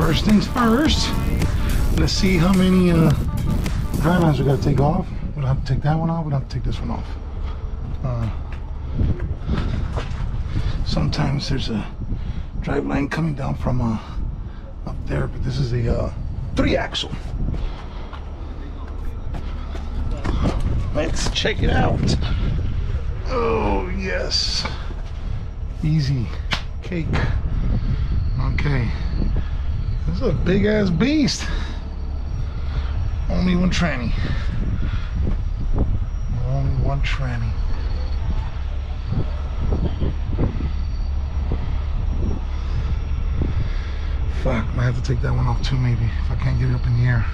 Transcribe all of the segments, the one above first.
First things first, let's see how many drive lines we gotta take off. We don't have to take that one off, we don't have to take this one off. Sometimes there's a drive line coming down from up there, but this is a 3-axle. Let's check it out. Oh yes, easy cake. Okay, this is a big ass beast. Only one tranny. Only one tranny. Fuck, I might have to take that one off too, maybe, if I can't get it up in the air.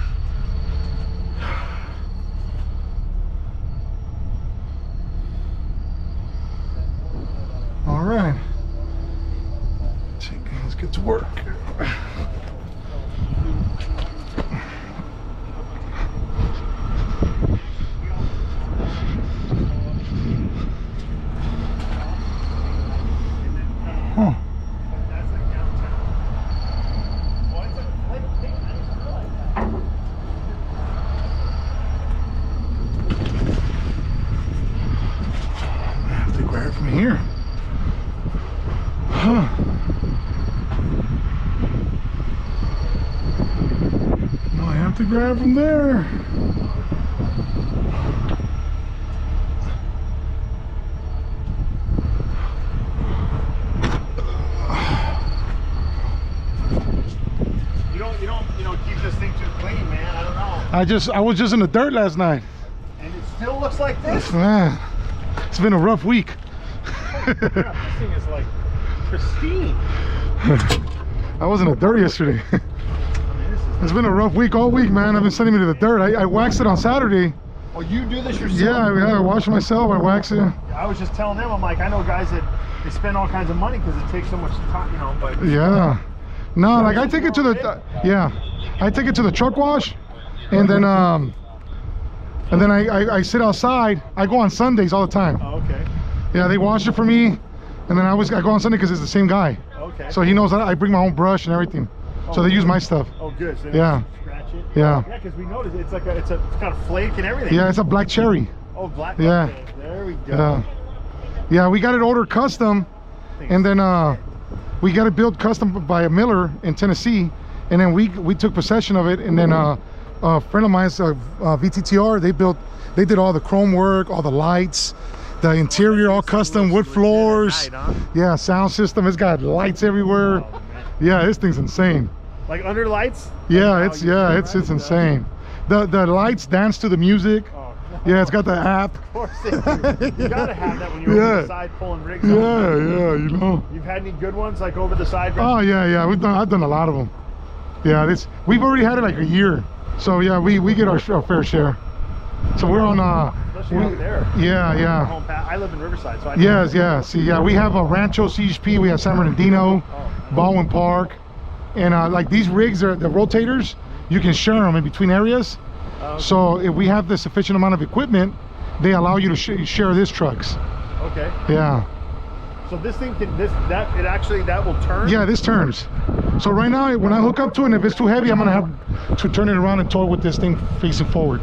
All right. Let's get to work. Huh. I have to grab from here. Huh. No, I have to grab from there. You don't keep this thing too clean, man. I don't know. I was just in the dirt last night. And it still looks like this? Man, it's been a rough week. Crap, this thing is like pristine. I was in the dirt yesterday. It's been a rough week all week, man. I've been sending me to the dirt. I waxed it on Saturday. Oh, you do this yourself? Yeah, I wash it myself. I wax it. I was just telling them, I'm like, I know guys that they spend all kinds of money because it takes so much time, you know. But yeah, no, like I take it to the I take it to the truck wash, and then I sit outside. I go on Sundays all the time. Oh, okay. Yeah, they wash it for me, and then I go on Sunday because it's the same guy. Okay. So he knows that I bring my own brush and everything. So they use my stuff. Oh, good. So yeah. Scratch it. Yeah. Yeah, because we noticed it's like it's got a flake and everything. Yeah, it's a black cherry. Oh, black. Yeah. Okay, there we go. Yeah. Yeah, we got it ordered custom, and then we got it built custom by a miller in Tennessee, and then we took possession of it, and then a friend of mine's VTTR, they did all the chrome work, all the lights, the interior, all custom wood floors. Night, huh? Yeah, sound system. It's got lights everywhere. Oh, Yeah, this thing's insane. like under lights? Yeah, it's insane. The lights dance to the music. Oh, Yeah, it's got the app. of course they do. You gotta have that when you're over the side pulling rigs. Yeah, you know. You've had any good ones like over the side? Oh yeah, I've done a lot of them. Yeah, we've already had it like a year. So yeah, we get our fair share. So we're on Especially over there. Yeah. Home I live in Riverside, so I Yes, yeah. See, yeah, we have a Rancho CHP, we have San Bernardino, Baldwin Park, and like these rigs are the rotators. You can share them in between areas. So if we have the sufficient amount of equipment, they allow you to share these trucks. Okay. Yeah. So this thing can that will turn? Yeah, this turns. So right now, when I hook up to it, and if it's too heavy, I'm gonna have to turn it around and tow it with this thing facing forward,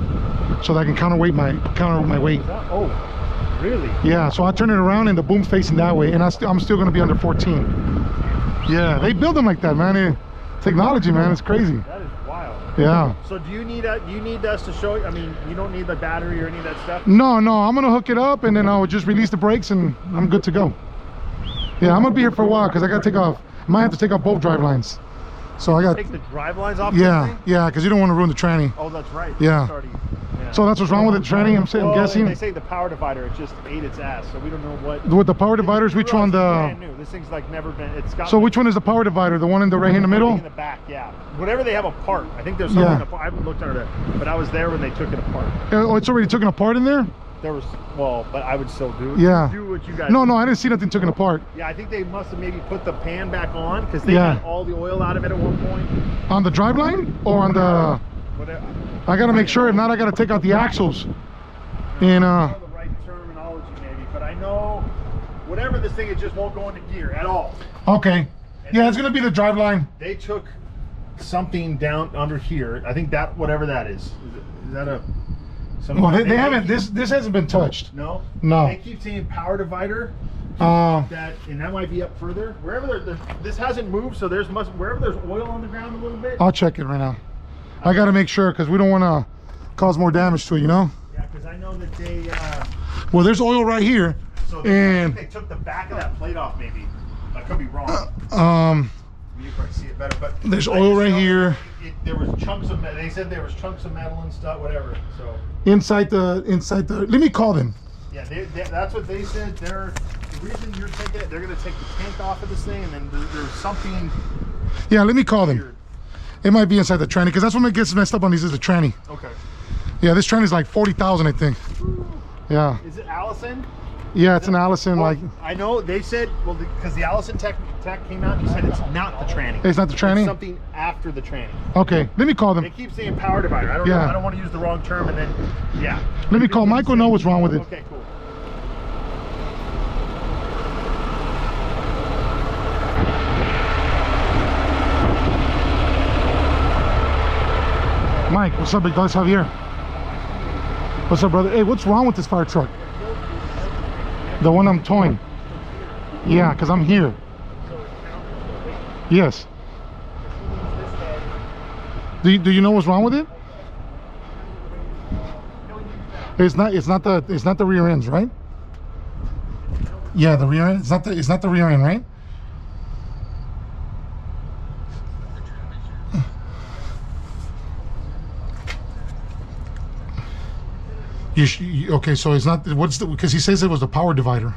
so that I can counter my weight. Oh, really? Yeah. So I turn it around and the boom's facing that way, and I'm still gonna be under 14. Yeah, they build them like that, man. Technology, man, it's crazy. That is wild. Yeah. So do you need us to show you? I mean, you don't need the battery or any of that stuff? No, I'm gonna hook it up, and then I'll just release the brakes, and I'm good to go. Yeah, I'm gonna be here for a while because I gotta take off. I might have to take off both drive lines. So I got take the drive lines off. Yeah, because you don't want to ruin the tranny. Oh, that's right. Yeah. Yeah. So that's what's wrong with the tranny. I'm guessing. They say the power divider, it just ate its ass, so we don't know what. With the power dividers, which one? Brand new. This thing's like never been. It's got. So which one is the power divider? The one in the right in the middle? In the back, yeah. Whatever they have apart. I think there's something. Yeah. I haven't looked under it, but I was there when they took it apart. Oh, it's already taken apart in there. There was but I would still do. Yeah. Do what you guys. No, I didn't see nothing taken apart. Yeah, I think they must have maybe put the pan back on because they Yeah. got all the oil out of it at one point. On the drive line or on the? Whatever. I gotta make sure. If not, I gotta take out the axles. And I don't know the right terminology maybe, but I know whatever this thing, it just won't go into gear at all. Okay. Yeah, it's gonna be the drive line. They took something down under here. I think that whatever that is that a? Well, they haven't. This hasn't been touched. No. No. They keep saying power divider. That might be up further. Wherever this hasn't moved, so wherever there's oil on the ground a little bit. I'll check it right now. I got to make sure because we don't want to cause more damage to it, you know. Yeah, because I know that they. Well, there's oil right here, so and they took the back of that plate off. Maybe I could be wrong. You probably see it better, but there's oil right here. There was chunks of. They said there was chunks of metal and stuff, whatever. So inside the. Let me call them. Yeah, that's what they said. The reason you're taking it, they're going to take the tank off of this thing, and then there's something. Yeah, let me call them. It might be inside the tranny because that's what gets messed up on these is the tranny. Okay. Yeah, this tranny is like 40,000, I think. Yeah. Is it Allison? Yeah, it's an Allison. Well, like I know they said because the Allison tech came out and he said it's not the tranny. It's not the tranny. It's something after the tranny. Okay, let me call them. They keep saying power divider. I don't know. I don't want to use the wrong term, and then yeah. Let me call Michael. Know what's wrong with it. Okay, cool. Mike, what's up, big dog? Javier. What's up, brother? Hey, what's wrong with this fire truck? The one I'm towing. Yeah, because I'm here. Yes. Do you know what's wrong with it? It's not the rear ends, right? Yeah, the rear end. It's not the rear end, right? Okay, so it's not. What's the? Because he says it was the power divider.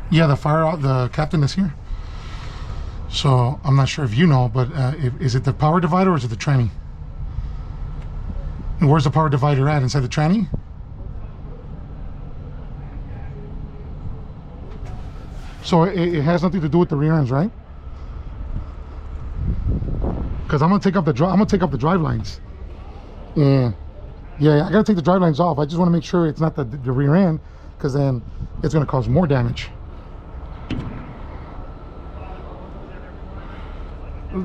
Yeah, the captain is here. So I'm not sure if you know, but is it the power divider or is it the tranny? And where's the power divider at? Inside the tranny? So it has nothing to do with the rear ends, right? Because I'm gonna take up the drive lines. Yeah, I gotta take the drive lines off. I just want to make sure it's not the rear end, because then it's gonna cause more damage.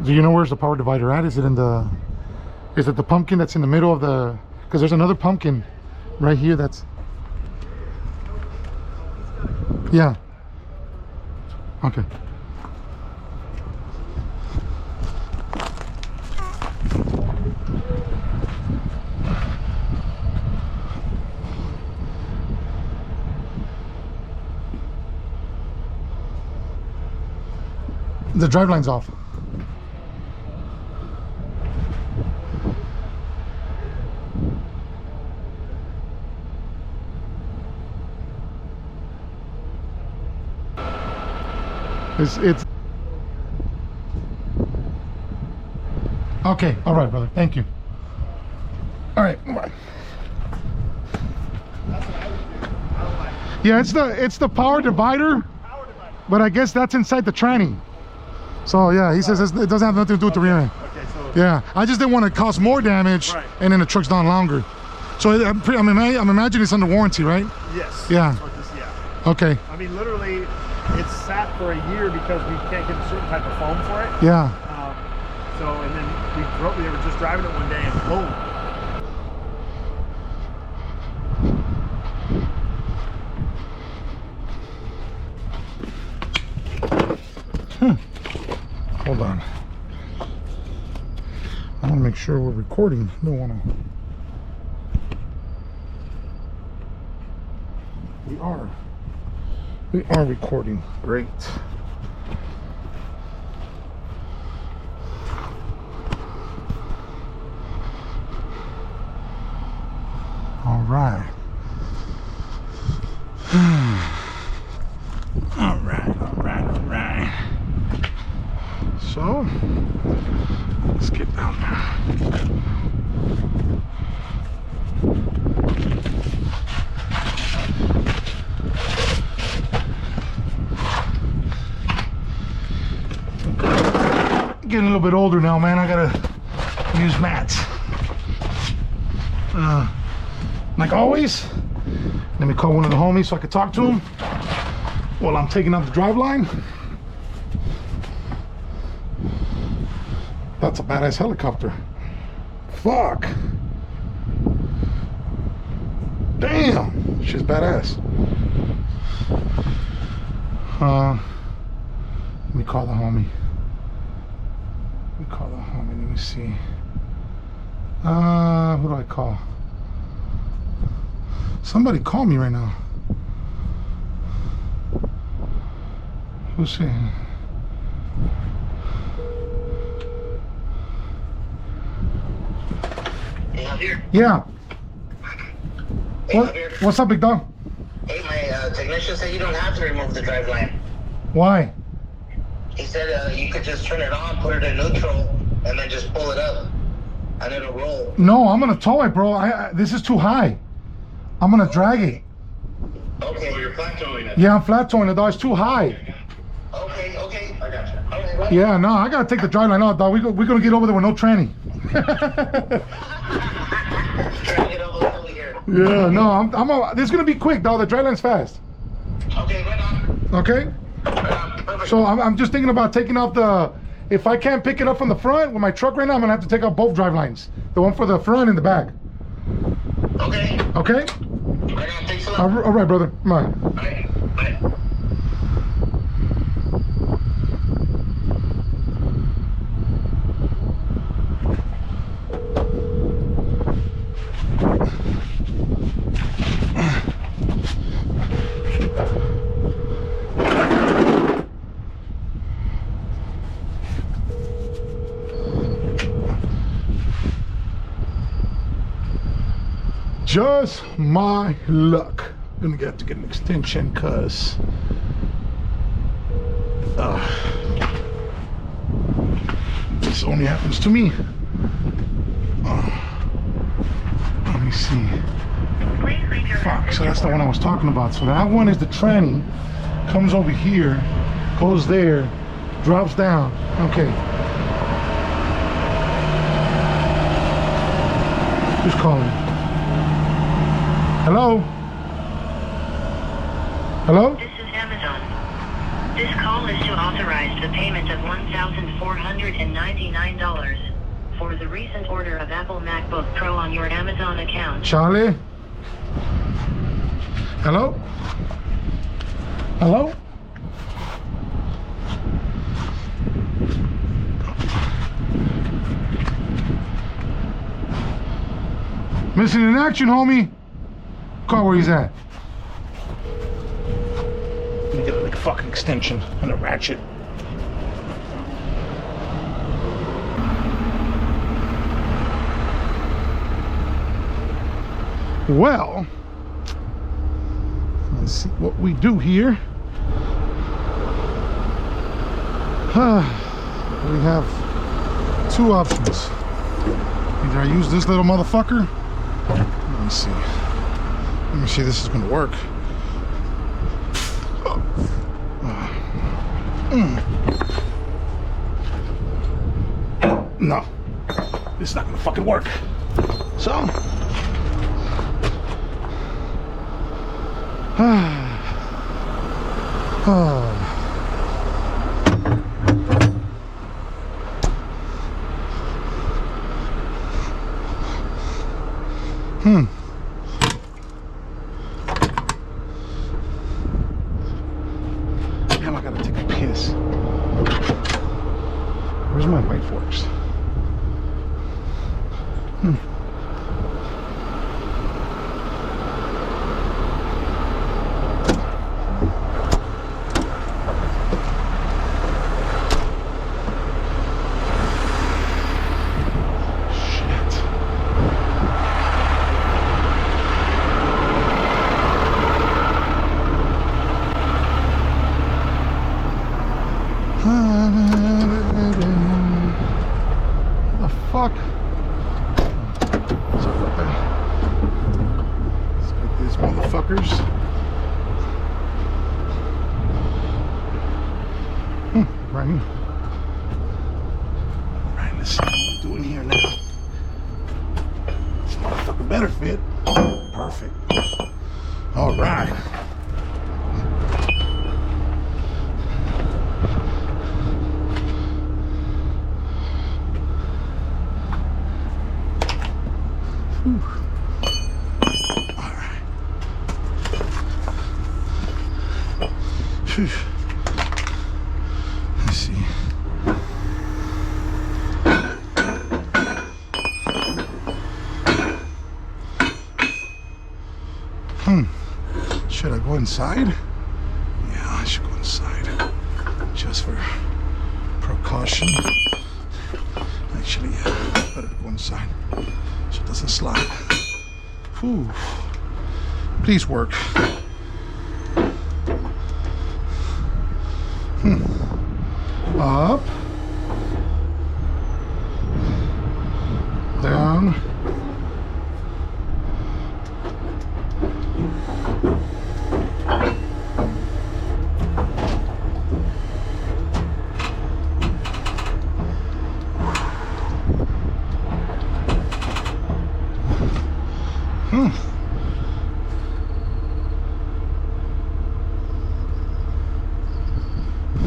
Do you know where's the power divider at? Is it the pumpkin that's in the middle of the? Because there's another pumpkin right here that's. Yeah. Okay. The drive line's off. It's okay. All right, brother. Thank you. All right. Bye. Yeah, it's the power divider, but I guess that's inside the tranny. So yeah, he says it doesn't have nothing to do with the rear end. Okay, so yeah, I just didn't want to cause more damage, and then the truck's down longer. So I'm imagining it's under warranty, right? Yes. Yeah. Yeah. Okay. I mean, literally, it's sat for a year because we can't get a certain type of foam for it. Yeah. And then we were just driving it one day, and boom. Hold on. I want to make sure we're recording. Don't want to. We are recording. Great. All right. All right. So, let's get down there. Getting a little bit older now, man. I gotta use mats. Like always, let me call one of the homies so I can talk to him while I'm taking out the drive line. That's a badass helicopter. Fuck. Damn. She's badass. Let me call the homie. Let me see. Who do I call? Somebody call me right now. Who's saying? Here. Yeah. Hey, What's up, big dog? Hey, my technician said you don't have to remove the driveline. Why? He said you could just turn it on, put it in neutral, and then just pull it up, and it'll roll. No, I'm gonna tow it, bro. This is too high. I'm gonna drag it. Okay. So you're flat towing it? Yeah, I'm flat towing it, dog. It's too high. Okay. I got you. Okay, Yeah, no, I gotta take the driveline out, dog. We're gonna get over there with no tranny. Trying to get over here. Yeah, no, this is gonna be quick, dog. The drive-line's fast. Okay, right on. Okay? Right on. Perfect. So I'm just thinking about taking off if I can't pick it up from the front with my truck right now, I'm gonna have to take out both drive lines. The one for the front and the back. Okay. Okay? Right on. Thanks a lot. All right, brother. Bye. All right. Bye. Just my luck. Gonna have to get an extension, cause this only happens to me. Let me see. Fuck, so that's the one I was talking about. So that one is the tranny, comes over here, goes there, drops down. Okay. Who's calling? Hello? Hello? This is Amazon. This call is to authorize the payment of $1,499 for the recent order of Apple MacBook Pro on your Amazon account. Charlie? Hello? Hello? Missing in action, homie. Call where he's at. Let me get a fucking extension and a ratchet. Well, let's see what we do here. We have two options. Either I use this little motherfucker. Let me see. Let me see if this is gonna work. No, this is not gonna fucking work. So, damn, I gotta take a piss. Where's my white forks? The fuck? Sorry about that. Let's get these motherfuckers. Right. Right, let's see what we're doing here now. This motherfucker better fit. Perfect. All right. Phew. Let's see. Should I go inside? Yeah, I should go inside. Just for precaution. Actually, yeah, better to go inside so it doesn't slide. Whew. Please work. Up. Down.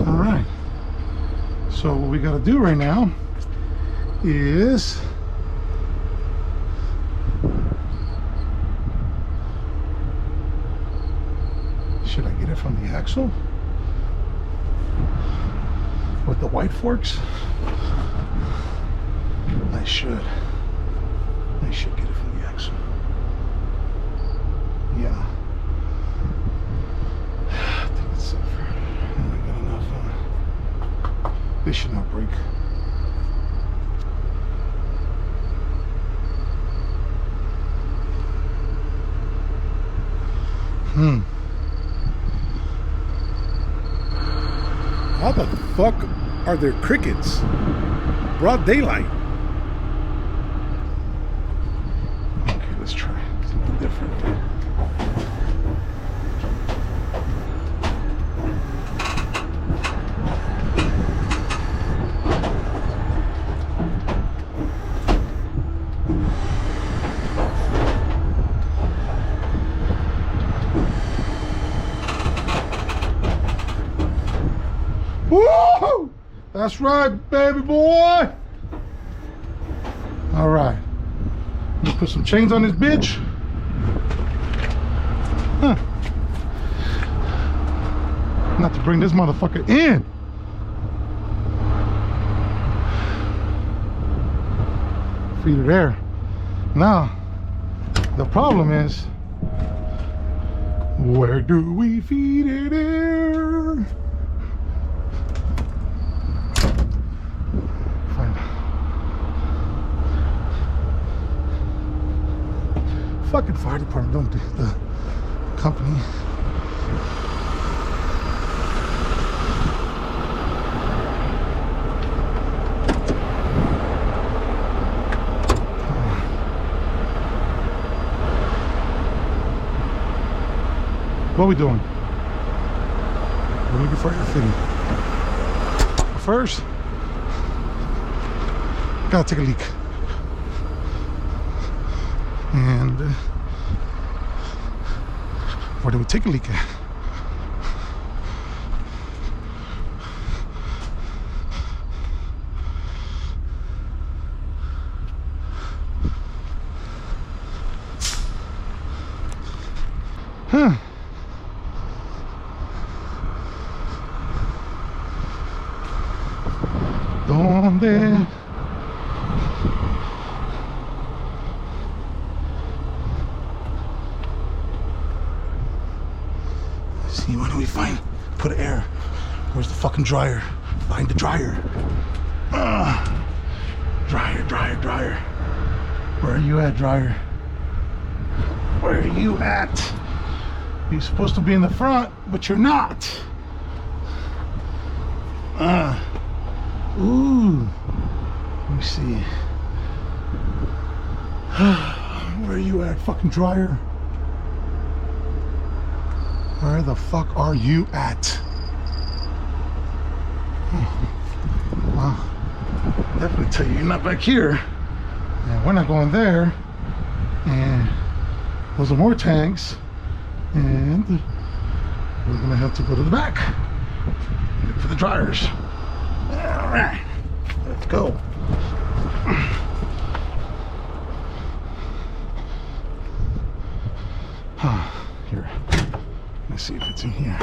All right. So what we got to do right now is should I get it from the axle with the white forks? I should get it from the axle. Yeah. I think it's safer. I got enough. This should not break. How the fuck are there crickets? Broad daylight. Okay, let's try something different. Woo! That's right, baby boy. All right. Let's put some chains on this bitch. Huh. Not to bring this motherfucker in. Feed it there. Now, the problem is, where do we feed it air? Fucking fire department, don't do the company. What are we doing? We're looking for air fitting. First, gotta take a leak. And where do we take a leak at? Huh. ¿Dónde? See, what do we find? Put air. Where's the fucking dryer? Find the dryer. Dryer, dryer, dryer. Where are you at, dryer? Where are you at? You're supposed to be in the front, but you're not. Ooh. Let me see. Where are you at, fucking dryer? Where the fuck are you at? Well, definitely tell you you're not back here. And we're not going there. And those are more tanks. And we're gonna have to go to the back. Look for the dryers. All right, let's go. Here, let's see if it's in here.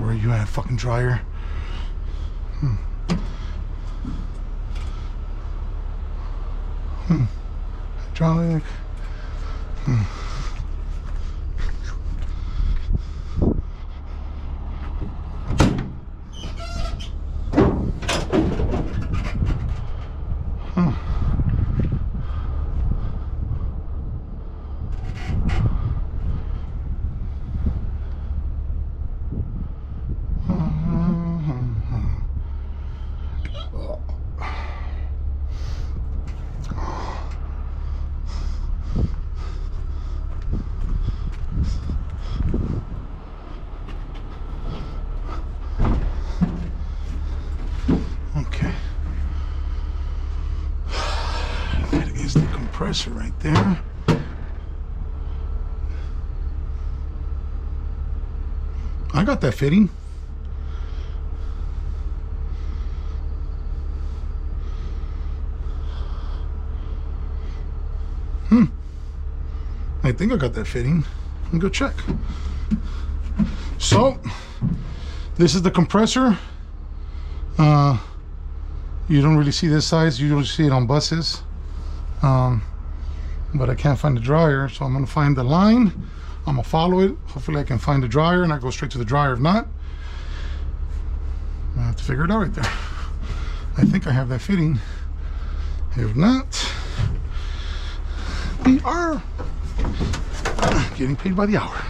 where you at, fucking dryer? Hydraulic. Okay. That is the compressor right there. I got that fitting. I think I got that fitting. Let me go check. So, this is the compressor. You don't really see this size. You don't see it on buses. But I can't find the dryer, so I'm gonna find the line. I'm gonna follow it. Hopefully I can find the dryer and I go straight to the dryer. If not, I have to figure it out right there. I think I have that fitting. If not, we are getting paid by the hour.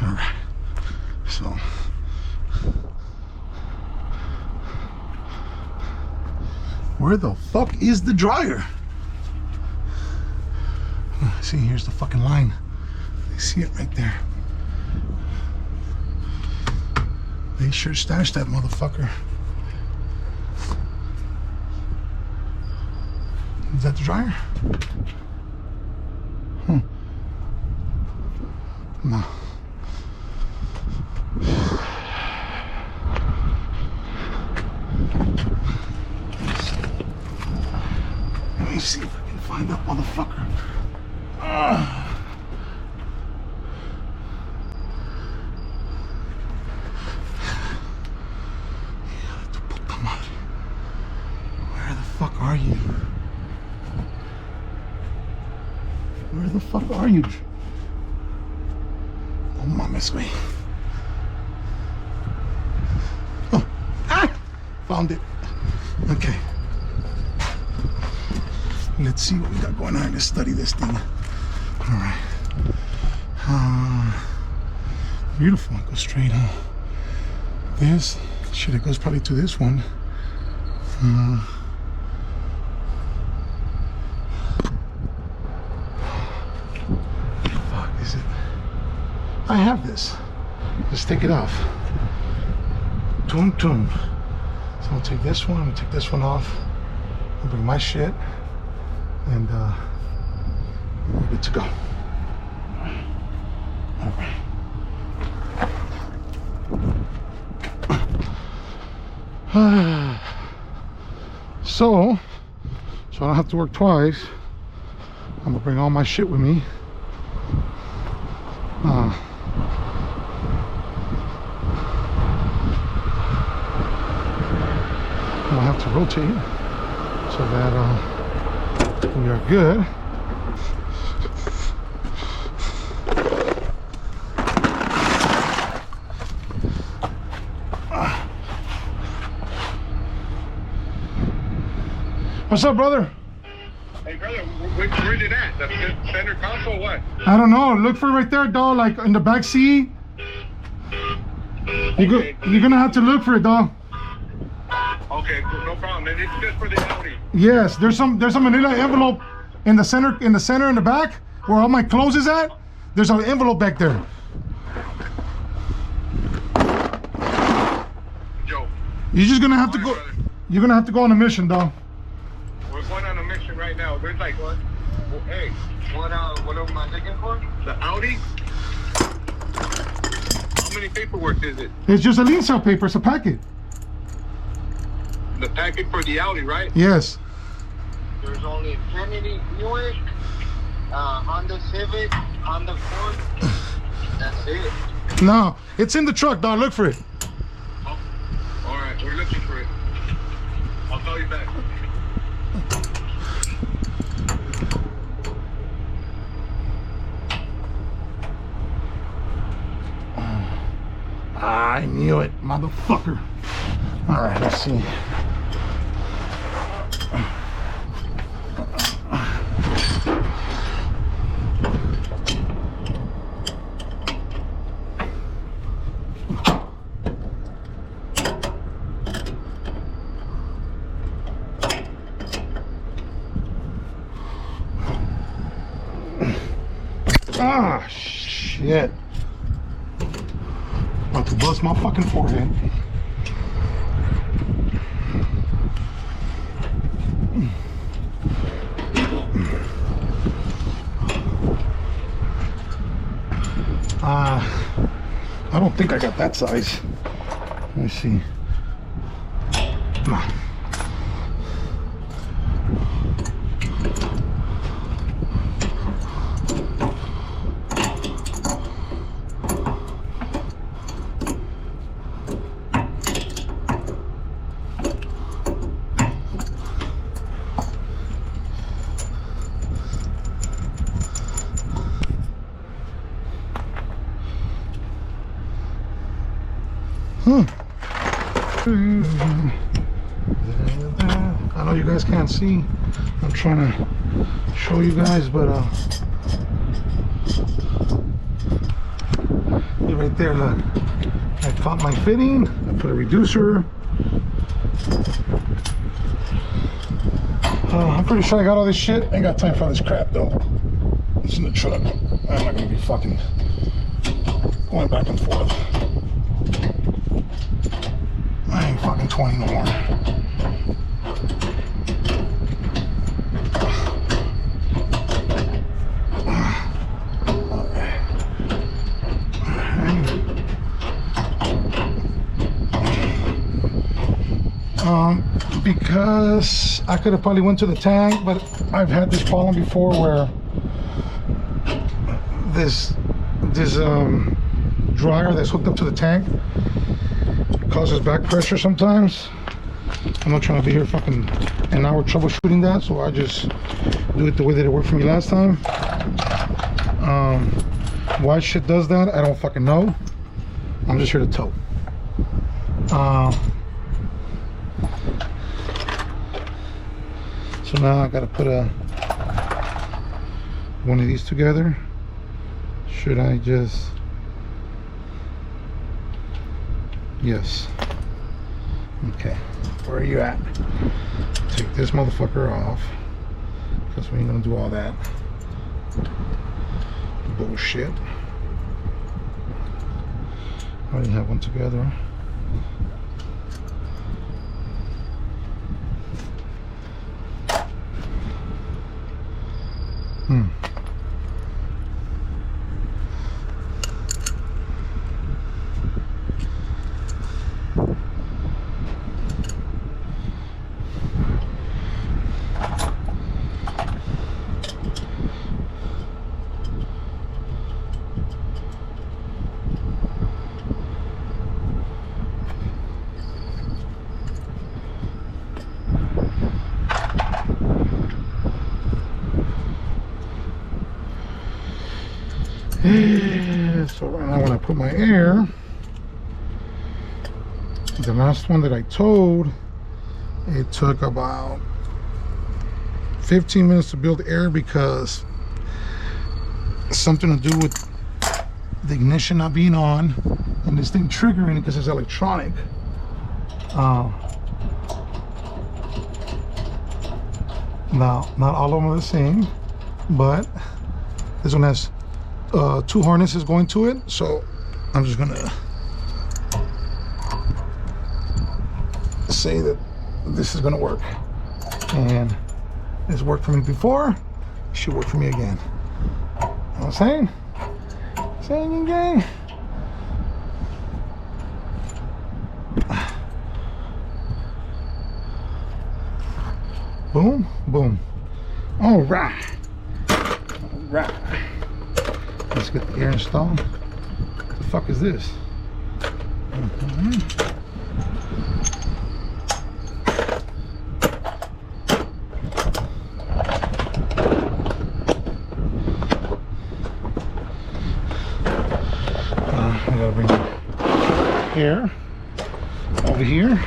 All right, so where the fuck is the dryer? See, here's the fucking line. You see it right there. They sure stashed that motherfucker. Is that the dryer? No. Let me see if I can find that motherfucker. Where the fuck are you? Where the fuck are you? Oh, mames, güey. Oh, found it. Okay. Let's see what we got going on. Let's study this thing. All right. Beautiful. Go straight on. This shit. It goes probably to this one. Fuck is it? I have this. Just take it off. Toom toom. So I'll take this one. I'm gonna take this one off. I'll bring my shit, and we're good to go. All right. So I don't have to work twice. I'm gonna bring all my shit with me. I'll have to rotate so that we are good. What's up, brother? Hey, brother, where's it at? The center console, what? I don't know. Look for it right there, dog. Like in the back seat. You're gonna have to look for it, dog. Okay, cool, no problem. And it's just for the Audi. Yes, there's some manila envelope in the center in the back where all my clothes is at. There's an envelope back there. Joe. You're just gonna have to go. Brother. You're gonna have to go on a mission, dog. We're going on a mission right now. There's like what? Well, hey, what am I looking for? The Audi? How many paperwork is it? It's just a lien sale paper. It's a packet. The packet for the Audi, right? Yes. There's only Kennedy Buick, Honda Civic, Honda Accord. That's it. No, it's in the truck, dog. Look for it. Oh, all right, we're looking for it. I'll call you back. I knew it, motherfucker. All right, let's see. Ah, shit. About to bust my fucking forehead. I don't think I got that size. Let me see. Come on. I know you guys can't see. I'm trying to show you guys, but right there, look. I caught my fitting. I put a reducer. I'm pretty sure I got all this shit. I ain't got time for all this crap though. It's in the truck. I'm not gonna be fucking going back and forth. I ain't fucking 20 no more. Because I could have probably went to the tank, but I've had this problem before where this dryer that's hooked up to the tank causes back pressure sometimes. I'm not trying to be here fucking an hour troubleshooting that, so I just do it the way that it worked for me last time. Why shit does that, I don't fucking know. I'm just here to tow. So now I gotta put one of these together. Should I just... Yes. Okay. Where are you at? Take this motherfucker off, because we ain't gonna do all that bullshit. I already have one together. So right now when I put my air, the last one that I towed, it took about 15 minutes to build air because something to do with the ignition not being on and this thing triggering it because it's electronic. Now, not all of them are the same, but this one has 2 harnesses going to it, so I'm just gonna say that this is gonna work, and it's worked for me before, it should work for me again. You know what I'm saying? Saying again. Boom, boom. All right. All right. Let's get the air installed. What the fuck is this? I gotta bring the hair over here.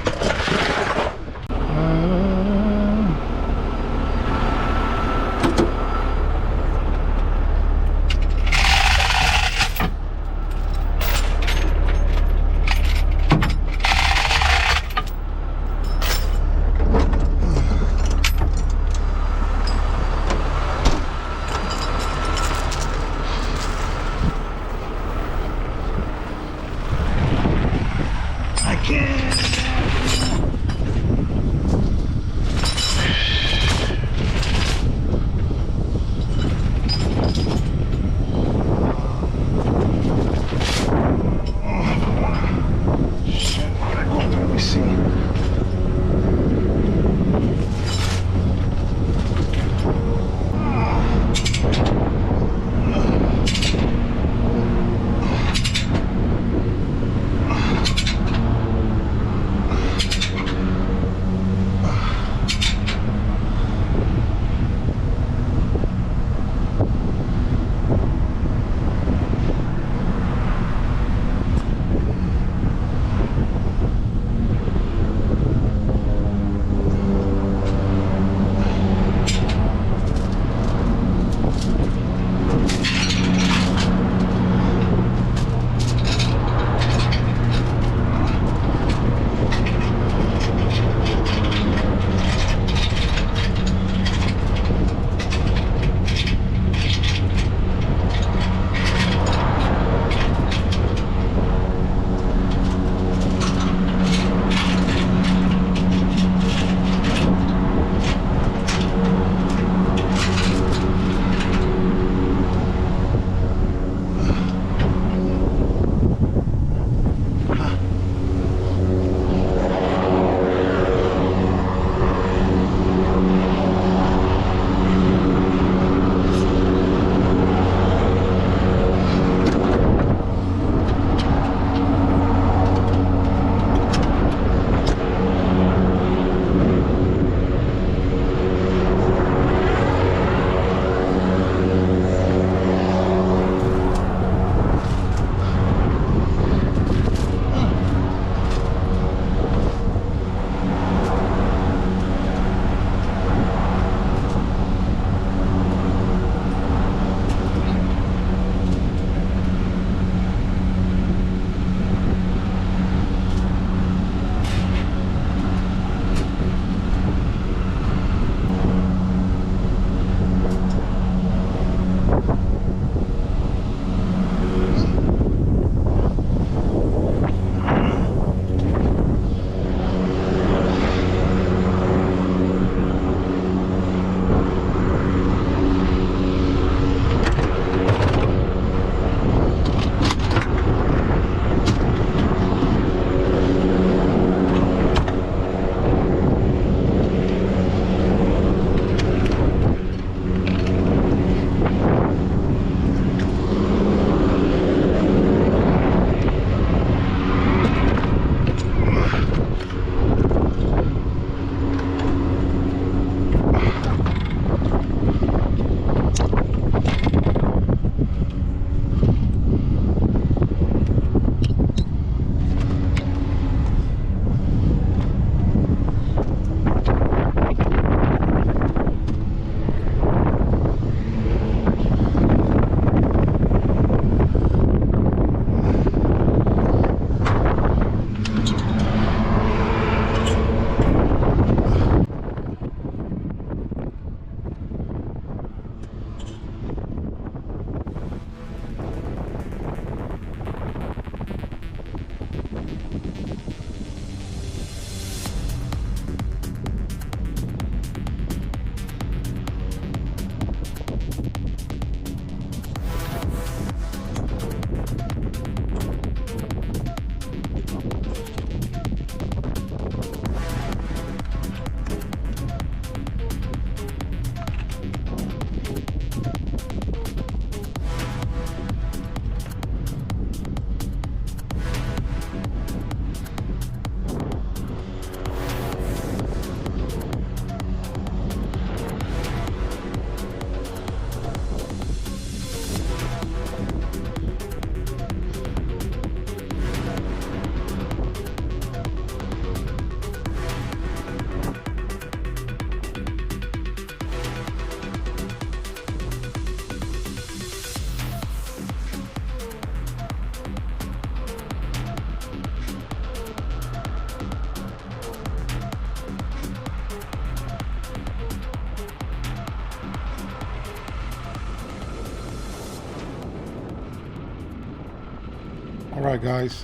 All right, guys.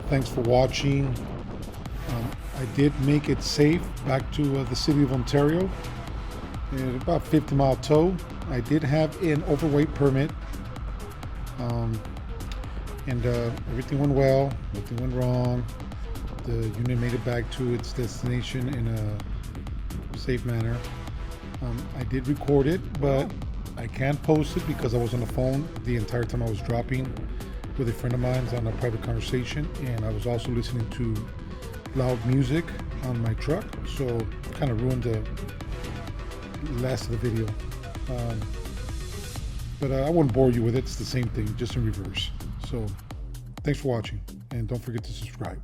Thanks for watching. I did make it safe back to the city of Ontario at about 50-mile tow. I did have an overweight permit, and everything went well. Nothing went wrong. The unit made it back to its destination in a safe manner. I did record it, but I can't post it because I was on the phone the entire time I was dropping with a friend of mine on a private conversation, and I was also listening to loud music on my truck, so kind of ruined the last of the video. But I wouldn't bore you with it. It's the same thing, just in reverse. So thanks for watching, and don't forget to subscribe.